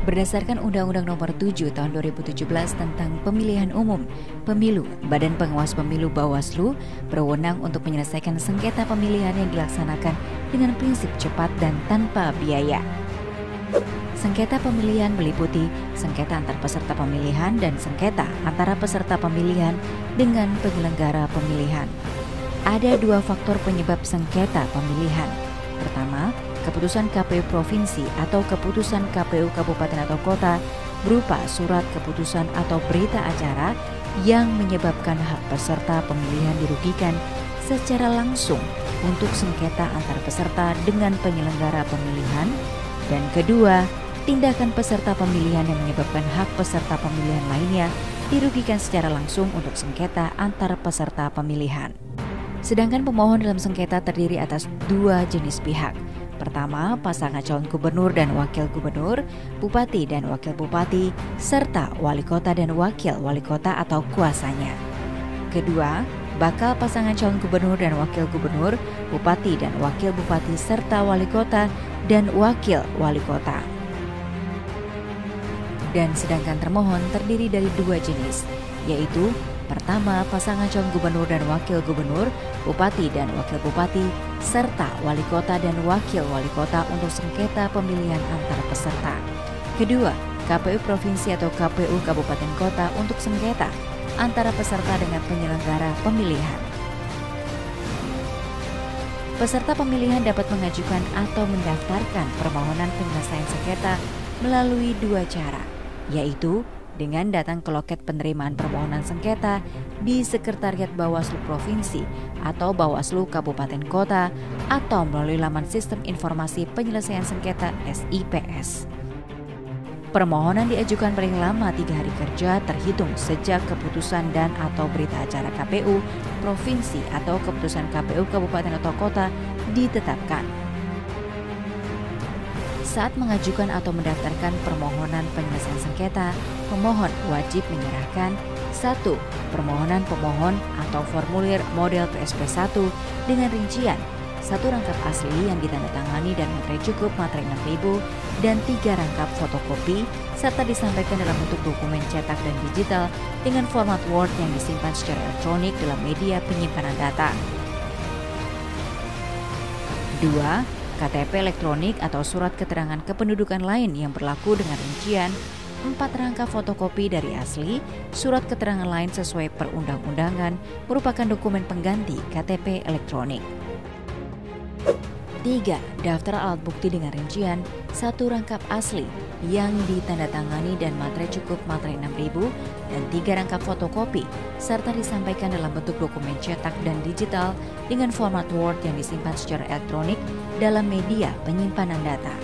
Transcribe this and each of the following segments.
Berdasarkan Undang-Undang Nomor 7 Tahun 2017 tentang Pemilihan Umum, Pemilu, Badan Pengawas Pemilu Bawaslu berwenang untuk menyelesaikan sengketa pemilihan yang dilaksanakan dengan prinsip cepat dan tanpa biaya. Sengketa pemilihan meliputi sengketa antar peserta pemilihan dan sengketa antara peserta pemilihan dengan penyelenggara pemilihan. Ada dua faktor penyebab sengketa pemilihan. Pertama, keputusan KPU Provinsi atau keputusan KPU Kabupaten atau Kota berupa surat keputusan atau berita acara yang menyebabkan hak peserta pemilihan dirugikan secara langsung untuk sengketa antar peserta dengan penyelenggara pemilihan. Dan kedua, tindakan peserta pemilihan yang menyebabkan hak peserta pemilihan lainnya dirugikan secara langsung untuk sengketa antar peserta pemilihan. Sedangkan pemohon dalam sengketa terdiri atas dua jenis pihak. Pertama, pasangan calon gubernur dan wakil gubernur, bupati dan wakil bupati, serta wali kota dan wakil wali kota atau kuasanya. Kedua, bakal pasangan calon gubernur dan wakil gubernur, bupati dan wakil bupati, serta wali kota dan wakil wali kota. Dan sedangkan termohon terdiri dari dua jenis, yaitu pertama, pasangan calon gubernur dan wakil gubernur, bupati dan wakil bupati, serta wali kota dan wakil wali kota untuk sengketa pemilihan antar peserta. Kedua, KPU Provinsi atau KPU Kabupaten Kota untuk sengketa antara peserta dengan penyelenggara pemilihan. Peserta pemilihan dapat mengajukan atau mendaftarkan permohonan penyelesaian sengketa melalui dua cara, yaitu dengan datang ke loket penerimaan permohonan sengketa di Sekretariat Bawaslu Provinsi atau Bawaslu Kabupaten Kota atau melalui laman Sistem Informasi Penyelesaian Sengketa SIPS. Permohonan diajukan paling lama 3 hari kerja terhitung sejak keputusan dan atau berita acara KPU Provinsi atau keputusan KPU Kabupaten atau Kota ditetapkan. Saat mengajukan atau mendaftarkan permohonan penyelesaian sengketa, pemohon wajib menyerahkan 1. Permohonan pemohon atau formulir model PSP1 dengan rincian 1 rangkap asli yang ditandatangani dan materai cukup materai 6.000 dan 3 rangkap fotokopi serta disampaikan dalam bentuk dokumen cetak dan digital dengan format Word yang disimpan secara elektronik dalam media penyimpanan data. 2. KTP elektronik atau surat keterangan kependudukan lain yang berlaku dengan rincian 4 rangkap fotokopi dari asli, surat keterangan lain sesuai perundang-undangan merupakan dokumen pengganti KTP elektronik. 3. Daftar alat bukti dengan rincian 1 rangkap asli yang ditandatangani dan materai cukup materai 6.000 dan 3 rangkap fotokopi serta disampaikan dalam bentuk dokumen cetak dan digital dengan format Word yang disimpan secara elektronik dalam media penyimpanan data.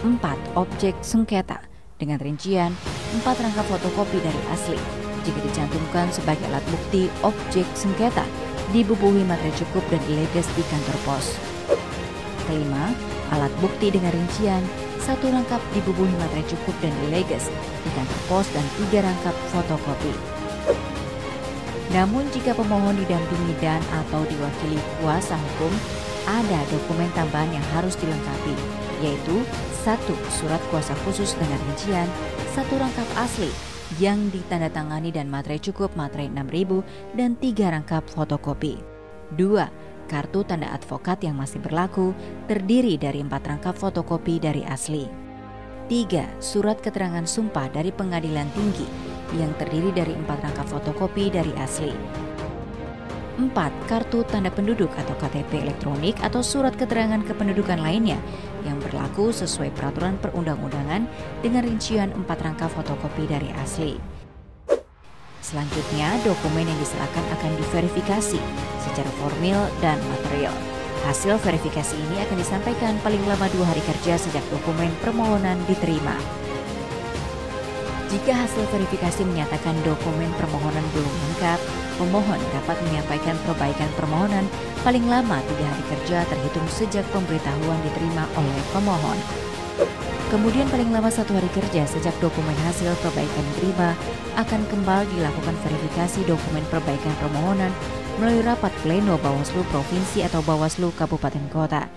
4. Objek sengketa dengan rincian 4 rangkap fotokopi dari asli jika dicantumkan sebagai alat bukti objek sengketa dibubuhi materai cukup dan dileges di kantor pos. Kelima, alat bukti dengan rincian 1 rangkap dibubuhi materai cukup dan dileges di kantor pos dan 3 rangkap fotokopi. Namun jika pemohon didampingi dan atau diwakili kuasa hukum, ada dokumen tambahan yang harus dilengkapi, yaitu 1 surat kuasa khusus dengan rincian 1 rangkap asli yang ditandatangani dan materai cukup materai 6.000 dan 3 rangkap fotokopi. 2. Kartu tanda advokat yang masih berlaku terdiri dari 4 rangkap fotokopi dari asli. 3. Surat keterangan sumpah dari pengadilan tinggi yang terdiri dari 4 rangkap fotokopi dari asli. 4. Kartu tanda penduduk atau KTP elektronik atau surat keterangan kependudukan lainnya yang berlaku sesuai peraturan perundang-undangan dengan rincian 4 rangkap fotokopi dari asli. Selanjutnya, dokumen yang diserahkan akan diverifikasi secara formil dan material. Hasil verifikasi ini akan disampaikan paling lama 2 hari kerja sejak dokumen permohonan diterima. Jika hasil verifikasi menyatakan dokumen permohonan belum lengkap, pemohon dapat menyampaikan perbaikan permohonan paling lama 3 hari kerja terhitung sejak pemberitahuan diterima oleh pemohon. Kemudian paling lama 1 hari kerja sejak dokumen hasil perbaikan diterima akan kembali dilakukan verifikasi dokumen perbaikan permohonan melalui rapat pleno Bawaslu Provinsi atau Bawaslu Kabupaten Kota.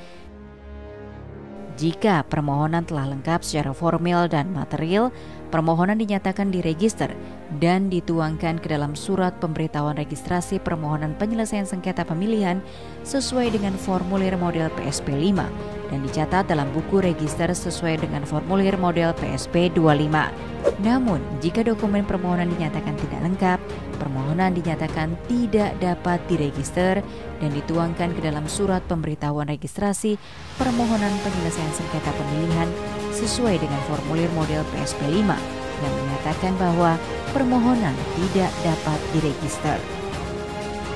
Jika permohonan telah lengkap secara formil dan material, permohonan dinyatakan diregister dan dituangkan ke dalam surat pemberitahuan registrasi permohonan penyelesaian sengketa pemilihan sesuai dengan formulir model PSP 5 dan dicatat dalam buku register sesuai dengan formulir model PSP 25. Namun, jika dokumen permohonan dinyatakan tidak lengkap, permohonan dinyatakan tidak dapat diregister dan dituangkan ke dalam surat pemberitahuan registrasi permohonan penyelesaian sengketa pemilihan sesuai dengan formulir model PSP 5 yang menyatakan bahwa permohonan tidak dapat diregister.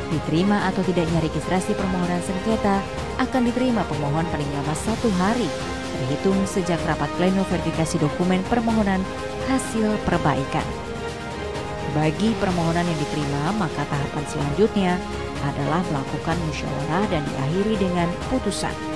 Diterima atau tidaknya registrasi permohonan sengketa akan diterima pemohon paling lama 1 hari terhitung sejak rapat pleno verifikasi dokumen permohonan hasil perbaikan. Bagi permohonan yang diterima, maka tahapan selanjutnya adalah melakukan musyawarah dan diakhiri dengan putusan.